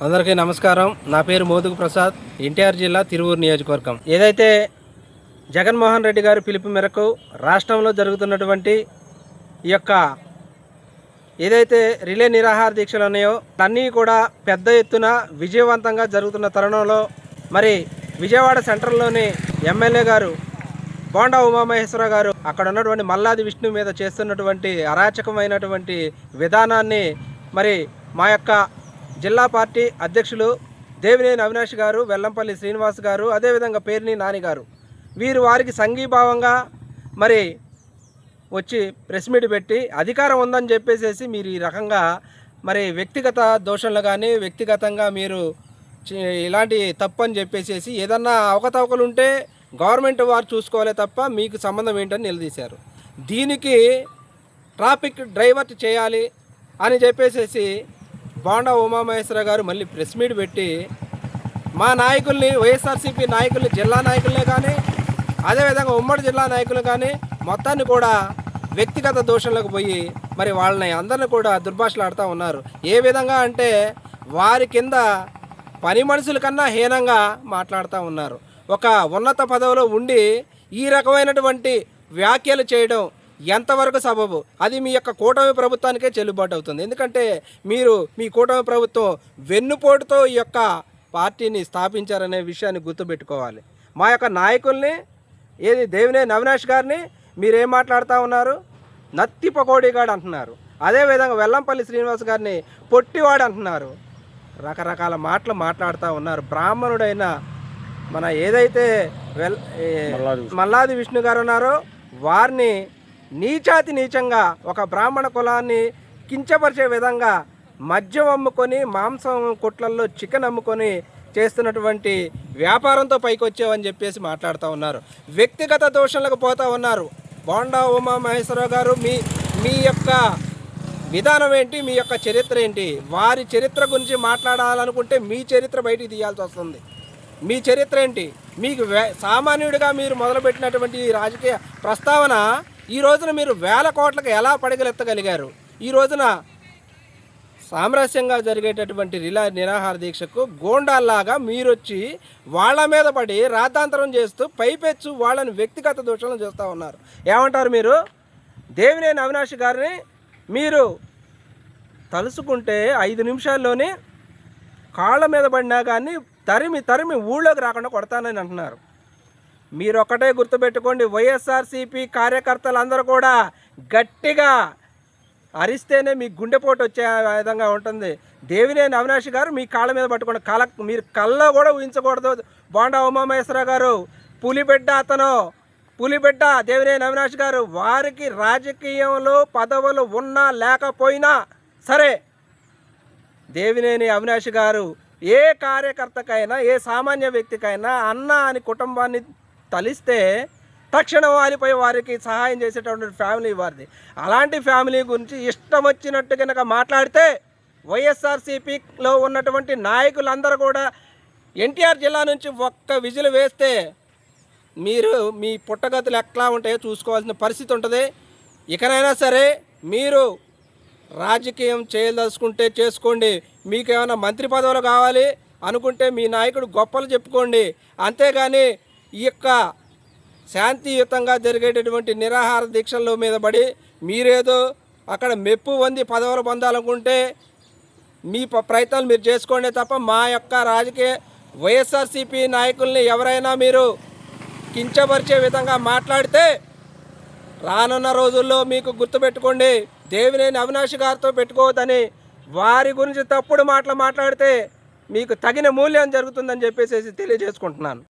అందరికీ నమస్కారం. నా పేరు మోదుగు ప్రసాద్, ఎన్టీఆర్ జిల్లా తిరువూరు నియోజకవర్గం. ఏదైతే జగన్మోహన్ రెడ్డి గారి పిలుపు మేరకు రాష్ట్రంలో జరుగుతున్నటువంటి ఈ యొక్క ఏదైతే రిలే నిరాహార దీక్షలు ఉన్నాయో అన్నీ కూడా పెద్ద ఎత్తున విజయవంతంగా జరుగుతున్న తరుణంలో మరి విజయవాడ సెంట్రల్లోని ఎమ్మెల్యే గారు బోండా ఉమామహేశ్వరరావు గారు అక్కడ ఉన్నటువంటి మల్లాది విష్ణు మీద చేస్తున్నటువంటి అరాచకమైనటువంటి విధానాన్ని మరి మా యొక్క జిల్లా పార్టీ అధ్యక్షులు దేవినేని అవినాష్ గారు, వెల్లంపల్లి శ్రీనివాస్ గారు, అదేవిధంగా పేర్ని నాని గారు వారికి సంఘీభావంగా మరి వచ్చి ప్రెస్ మీట్ పెట్టి అధికారం ఉందని చెప్పేసి మీరు ఈ రకంగా మరి వ్యక్తిగత దోషణలు కానీ వ్యక్తిగతంగా మీరు ఇలాంటి తప్పు అని చెప్పేసి ఏదన్నా అవకతవకలు ఉంటే గవర్నమెంట్ వారు చూసుకోవాలి తప్ప మీకు సంబంధం ఏంటని నిలదీశారు. దీనికి ట్రాఫిక్ డ్రైవర్ చేయాలి అని చెప్పేసి బోండా ఉమామహేశ్వరరావు గారు మళ్ళీ ప్రెస్ మీట్ పెట్టి మా నాయకుల్ని, వైఎస్ఆర్సీపీ నాయకుల్ని, జిల్లా నాయకులనే కానీ అదేవిధంగా ఉమ్మడి జిల్లా నాయకులు కానీ మొత్తాన్ని కూడా వ్యక్తిగత దోషంలోకి పోయి మరి వాళ్ళని అందరిని కూడా దుర్భాషలాడుతూ ఉన్నారు. ఏ విధంగా అంటే వారి కింద పని మనుషుల కన్నా హీనంగా మాట్లాడుతూ ఉన్నారు. ఒక ఉన్నత పదవిలో ఉండి ఈ రకమైనటువంటి వ్యాఖ్యలు చేయడం ఎంతవరకు సబబు? అది మీ యొక్క కూటమి ప్రభుత్వానికే చెల్లుబాటు అవుతుంది. ఎందుకంటే మీరు మీ కూటమి ప్రభుత్వం వెన్నుపోటుతో ఈ యొక్క పార్టీని స్థాపించారనే విషయాన్ని గుర్తుపెట్టుకోవాలి. మా యొక్క నాయకుల్ని దేవినేని అవినాష్ గారిని మీరేం మాట్లాడుతూ ఉన్నారు? నత్తి పకోడీగాడు అంటున్నారు. అదేవిధంగా వెల్లంపల్లి శ్రీనివాస్ గారిని పొట్టివాడు అంటున్నారు. రకరకాల మాటలు మాట్లాడుతూ ఉన్నారు. బ్రాహ్మణుడైన మన ఏదైతే మల్లాది విష్ణు గారు ఉన్నారో వారిని నీచాతి నీచంగా ఒక బ్రాహ్మణ కులాన్ని కించపరిచే విధంగా మద్యం అమ్ముకొని, మాంసం కొట్లల్లో చికెన్ అమ్ముకొని చేస్తున్నటువంటి వ్యాపారంతో పైకి వచ్చావని చెప్పేసి మాట్లాడుతూ ఉన్నారు. వ్యక్తిగత దోషణలకు పోతూ ఉన్నారు. బోండా ఉమామహేశ్వరరావు గారు మీ యొక్క విధానం ఏంటి? మీ యొక్క చరిత్ర ఏంటి? వారి చరిత్ర గురించి మాట్లాడాలనుకుంటే మీ చరిత్ర బయటికి తీయాల్సి వస్తుంది. మీ చరిత్ర ఏంటి? మీకు సామాన్యుడిగా మీరు మొదలుపెట్టినటువంటి ఈ రాజకీయ ప్రస్తావన ఈ రోజున మీరు వేల కోట్లకు ఎలా పడగలెత్తగలిగారు? ఈ రోజున సామరస్యంగా జరిగేటటువంటి నిరాహార దీక్షకు గోండాల్లాగా మీరొచ్చి వాళ్ళ మీద పడి రాద్ధాంతరం చేస్తూ పైపెచ్చు వాళ్ళని వ్యక్తిగత దోషాలను చేస్తూ ఉన్నారు. ఏమంటారు మీరు? దేవినేని అవినాష్ గారిని మీరు తలుసుకుంటే 5 నిమిషాల్లోనే కాళ్ళ మీద పడినా కానీ తరిమి ఊళ్ళోకి రాకుండా కొడతానని అంటున్నారు. మీరు ఒక్కటే గుర్తుపెట్టుకోండి, వైఎస్ఆర్సీపీ కార్యకర్తలందరూ కూడా గట్టిగా అరిస్తేనే మీ గుండెపోటు వచ్చే విధంగా ఉంటుంది. దేవినేని అవినాష్ గారు మీ కాళ్ళ మీద పట్టుకోండి. మీరు కళ్ళలో కూడా ఊహించకూడదు. బోండా ఉమామహేశ్వరరావు గారు పులిబిడ్డ దేవినేని అవినాష్ గారు వారికి రాజకీయంలో పదవులు ఉన్నా లేకపోయినా సరే దేవినేని అవినాష్ గారు ఏ కార్యకర్తకైనా ఏ సామాన్య వ్యక్తికైనా అన్న అని కుటుంబాన్ని తలిస్తే తక్షణం వారిపై వారికి సహాయం చేసేటటువంటి ఫ్యామిలీ వారిది. అలాంటి ఫ్యామిలీ గురించి ఇష్టం వచ్చినట్టు కనుక మాట్లాడితే వైఎస్ఆర్సీపీలో ఉన్నటువంటి నాయకులందరూ కూడా ఎన్టీఆర్ జిల్లా నుంచి ఒక్క విజిల్ వేస్తే మీరు మీ పుట్టగతులు ఎట్లా ఉంటాయో చూసుకోవాల్సిన పరిస్థితి ఉంటుంది. ఇకనైనా సరే మీరు రాజకీయం చేయదలుచుకుంటే చేసుకోండి. మీకేమైనా మంత్రి పదవులు కావాలి అనుకుంటే మీ నాయకుడు గొప్పలు చెప్పుకోండి. అంతేగాని ఈ యొక్క శాంతియుతంగా జరిగేటటువంటి నిరాహార దీక్షల మీద పడి మీరేదో అక్కడ మెప్పు పొంది పదవులు పొందాలనుకుంటే మీ ప్రయత్నాలు మీరు చేసుకోండి తప్ప మా యొక్క రాజకీయ వైఎస్ఆర్సీపీ నాయకుల్ని ఎవరైనా మీరు కించపరిచే విధంగా మాట్లాడితే రానున్న రోజుల్లో మీకు గుర్తుపెట్టుకోండి, దేవినేని అవినాష్ గారితో పెట్టుకోవద్దని, వారి గురించి తప్పుడు మాటలు మాట్లాడితే మీకు తగిన మూల్యం జరుగుతుందని చెప్పేసి తెలియజేసుకుంటున్నాను.